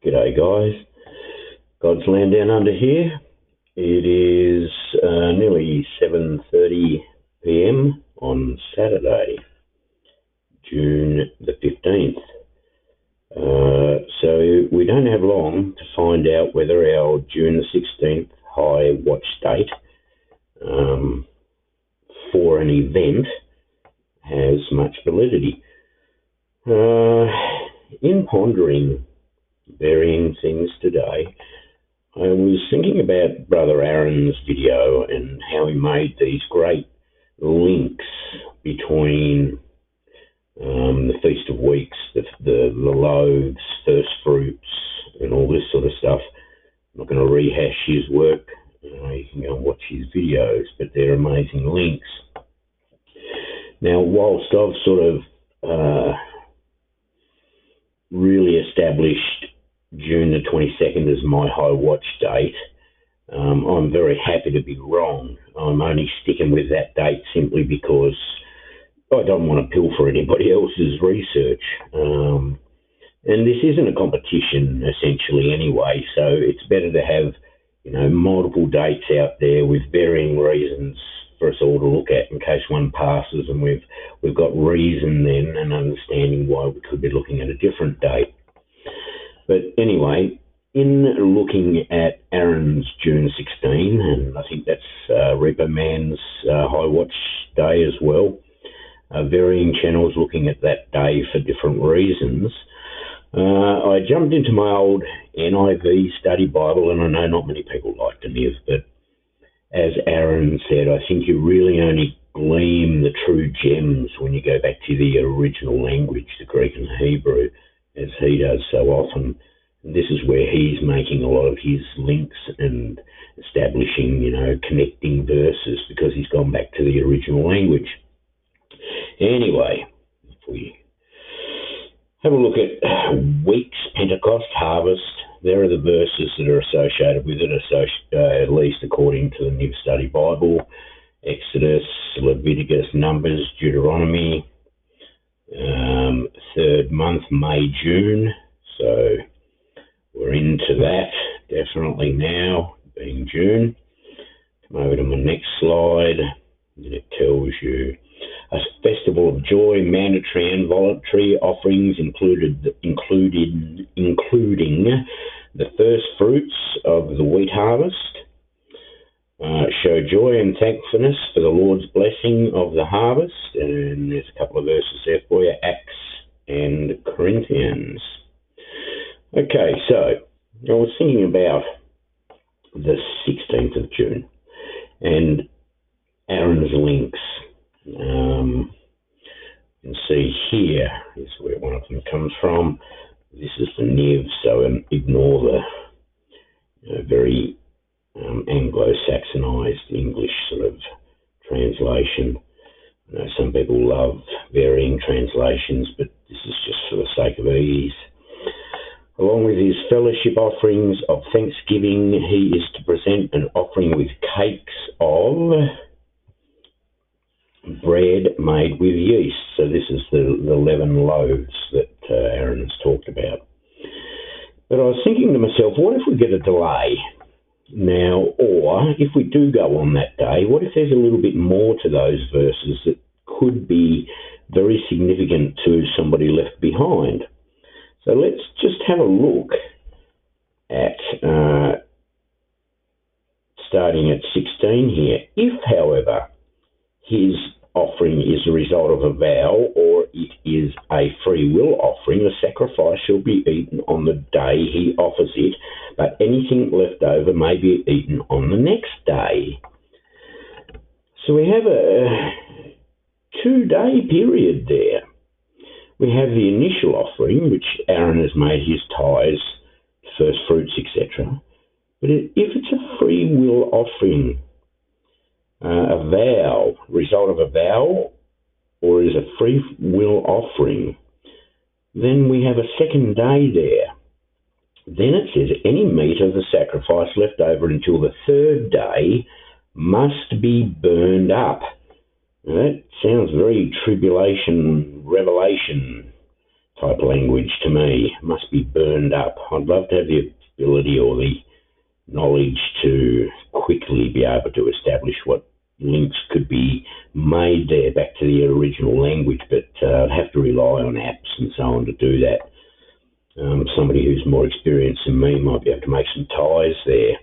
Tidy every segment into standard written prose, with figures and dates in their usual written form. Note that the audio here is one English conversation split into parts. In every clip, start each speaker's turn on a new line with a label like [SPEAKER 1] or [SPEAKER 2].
[SPEAKER 1] G'day guys, God's land down under here. It is nearly 7:30 p.m. on Saturday, June the 15th. So we don't have long to find out whether our June the 16th high watch date for an event has much validity. In pondering varying things today, I was thinking about Brother Aaron's video and how he made these great links between the Feast of Weeks, the loaves, first fruits, and all this sort of stuff. I'm not going to rehash his work. You can go and watch his videos, but they're amazing links. Now, whilst I've sort of really established June the 22nd as my high watch date, I'm very happy to be wrong. I'm only sticking with that date simply because I don't want to pilfer anybody else's research. And this isn't a competition, essentially, anyway, so it's better to have, multiple dates out there with varying reasons for us all to look at in case one passes, and we've got reason then and understanding why we could be looking at a different date. But anyway, in looking at Aaron's June 16, and I think that's Reaper Man's high watch day as well, varying channels looking at that day for different reasons, I jumped into my old NIV study Bible, and I know not many people like to live, but as Aaron said, I think you really only glean the true gems when you go back to the original language, the Greek and Hebrew, as he does so often. And this is where he's making a lot of his links and establishing, connecting verses, because he's gone back to the original language. Anyway, if we have a look at weeks, Pentecost, harvest, there are the verses that are associated with it, at least according to the New Study Bible: Exodus, Leviticus, Numbers, Deuteronomy. Third month, May, June. So we're into that definitely now, being June. Come over to my next slide, and it tells you a festival of joy, mandatory and voluntary offerings including the first fruits of the wheat harvest. Show joy and thankfulness for the Lord's blessing of the harvest. And there's a couple of verses there for you, Acts and Corinthians. Okay, so I was thinking about the 16th of June and Aaron's links. You can see here is where one of them comes from. This is the Niv, so ignore the very Anglo-Saxonized English sort of translation. I know some people love varying translations, but this is just for the sake of ease. Along with his fellowship offerings of thanksgiving, he is to present an offering with cakes of bread made with yeast. So this is the leaven loaves that Aaron has talked about. But I was thinking to myself, what if we get a delay now, or if we do go on that day, what if there's a little bit more to those verses that could be very significant to somebody left behind? So let's just have a look at starting at 16 here. If, however, his offering is a result of a vow, or it is a free will offering, the sacrifice shall be eaten on the day he offers it, but anything left over may be eaten on the next day. So we have a 2-day period there. We have the initial offering, which Aaron has made his tithes, first fruits, etc. But if it's a free will offering, a vow, result of a vow, or is a free will offering, then we have a second day there. Then it says any meat of the sacrifice left over until the third day must be burned up. Now that sounds very tribulation, revelation type language to me. Must be burned up. I'd love to have the ability or the knowledge to quickly be able to establish what links could be made there back to the original language, but I'd have to rely on apps and so on to do that. Somebody who's more experienced than me might be able to make some ties there.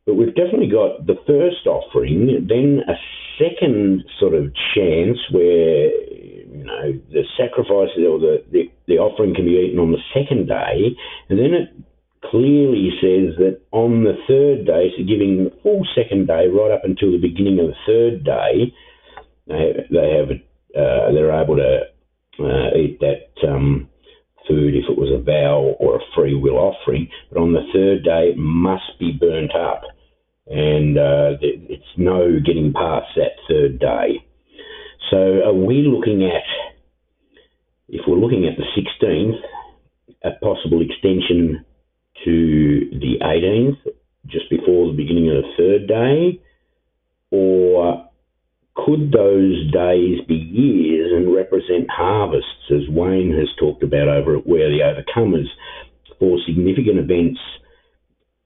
[SPEAKER 1] But we've definitely got the first offering, then a second sort of chance where, the sacrifice or the offering can be eaten on the second day, and then it clearly says that on the third day, so giving the full second day right up until the beginning of the third day, they're able to eat that food if it was a vow or a free will offering. But on the third day, it must be burnt up, and it's no getting past that third day. So are we looking at, if we're looking at the 16th, a possible extension to the 18th, just before the beginning of the third day? Or could those days be years and represent harvests, as Wayne has talked about over at Where the Overcomers, for significant events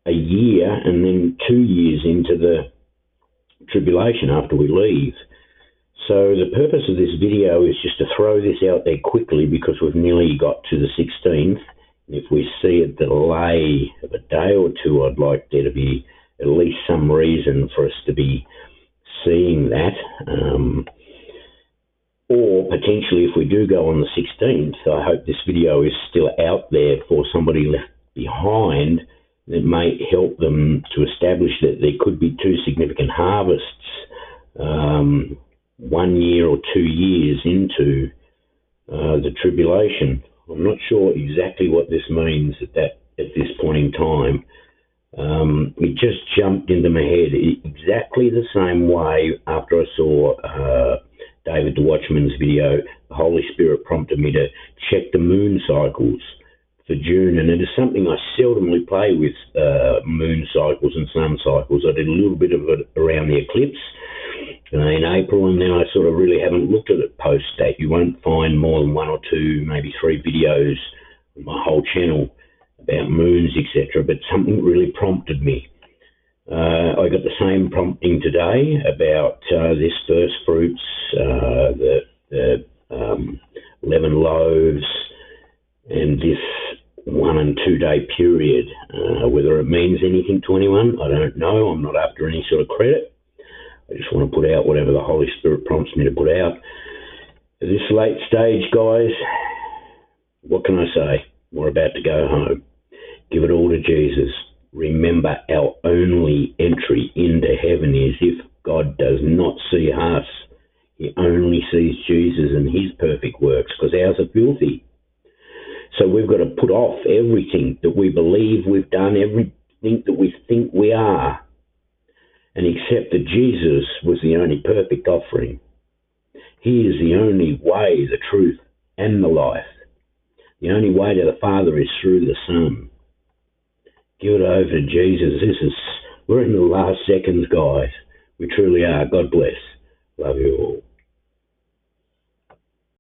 [SPEAKER 1] a year and then 2 years into the tribulation after we leave? So the purpose of this video is just to throw this out there quickly, because we've nearly got to the 16th. If we see a delay of a day or two, I'd like there to be at least some reason for us to be seeing that. Or potentially, if we do go on the 16th, I hope this video is still out there for somebody left behind that may help them to establish that there could be two significant harvests 1 year or 2 years into the tribulation. I'm not sure exactly what this means at this point in time. It just jumped into my head exactly the same way after I saw David the Watchman's video. The Holy Spirit prompted me to check the moon cycles for June, and it is something I seldomly play with, moon cycles and sun cycles. I did a little bit of it around the eclipse in April, and then I sort of really haven't looked at it post that. You won't find more than 1 or 2, maybe 3 videos on my whole channel about moons, etc., but something really prompted me. I got the same prompting today about this first fruits, the 11 loaves, and this 1 and 2 day period. Whether it means anything to anyone, I don't know. I'm not after any sort of credit. I just want to put out whatever the Holy Spirit prompts me to put out. At this late stage, guys, what can I say? We're about to go home. Give it all to Jesus. Remember, our only entry into heaven is if God does not see us. He only sees Jesus and his perfect works, because ours are filthy. So we've got to put off everything that we believe we've done, everything that we think we are, and accept that Jesus was the only perfect offering. He is the only way, the truth, and the life. The only way to the Father is through the Son. Give it over to Jesus. We're in the last seconds, guys. We truly are. God bless. Love you all.